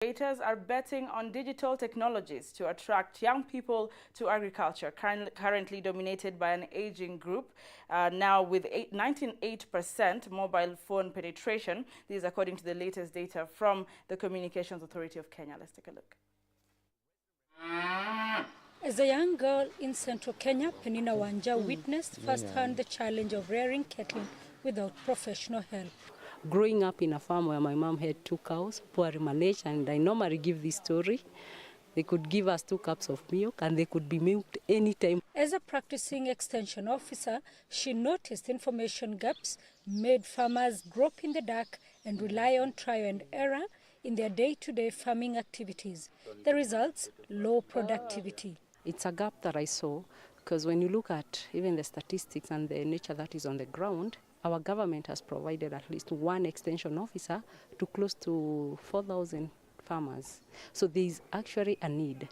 Innovators are betting on digital technologies to attract young people to agriculture, currently dominated by an aging group, now with 98% mobile phone penetration. This is according to the latest data from the Communications Authority of Kenya. Let's take a look. As a young girl in central Kenya, Penina Wanja witnessed firsthand the challenge of rearing cattle without professional help. Growing up in a farm where my mom had 2 cows, poorly managed, and I normally give this story. They could give us 2 cups of milk and they could be milked anytime. As a practicing extension officer, she noticed information gaps made farmers grope in the dark and rely on trial and error in their day-to-day farming activities. The results, low productivity. It's a gap that I saw because when you look at even the statistics and the nature that is on the ground, our government has provided at least 1 extension officer to close to 4,000 farmers. So there is actually a need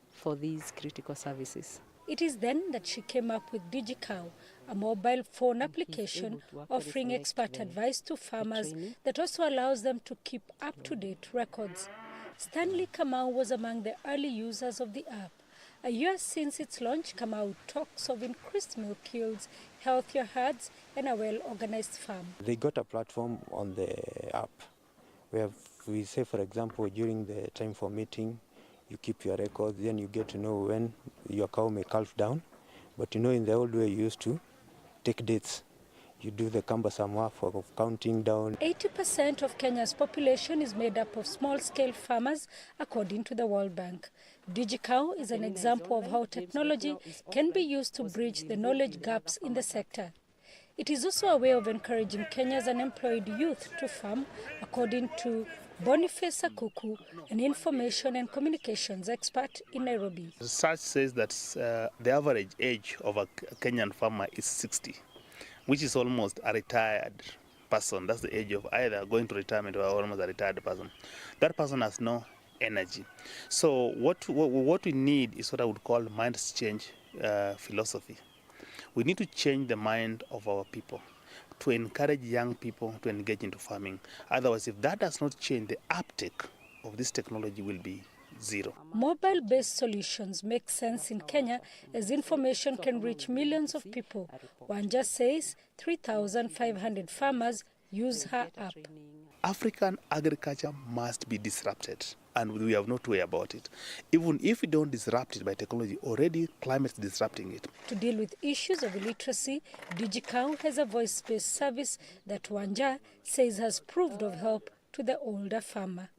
for these critical services. It is then that she came up with DigiCow, a mobile phone application offering expert advice to farmers that also allows them to keep up-to-date records. Stanley Kamau was among the early users of the app. A year since its launch, Kamau talks of increased milk yields, healthier herds, and a well-organized farm. They got a platform on the app where we say, for example, during the time for meeting, you keep your records, then you get to know when your cow may calf down. But you know, in the old way, you used to take dates. You do the cumbersome work of counting down. 80% of Kenya's population is made up of small-scale farmers, according to the World Bank. DigiCow is an example of how technology can be used to bridge the knowledge gaps in the sector. It is also a way of encouraging Kenya's unemployed youth to farm, according to Boniface Akuku, an information and communications expert in Nairobi. Research says that the average age of a Kenyan farmer is 60. Which is almost a retired person. That's the age of either going to retirement or almost a retired person. That person has no energy. So what we need is what I would call mind change philosophy. We need to change the mind of our people to encourage young people to engage into farming. Otherwise, if that does not change, the uptake of this technology will be zero. Mobile-based solutions make sense in Kenya as information can reach millions of people. Wanja says 3,500 farmers use her app. African agriculture must be disrupted, and we have no way about it. Even if we don't disrupt it by technology, already climate is disrupting it. To deal with issues of illiteracy, DigiCow has a voice-based service that Wanja says has proved of help to the older farmer.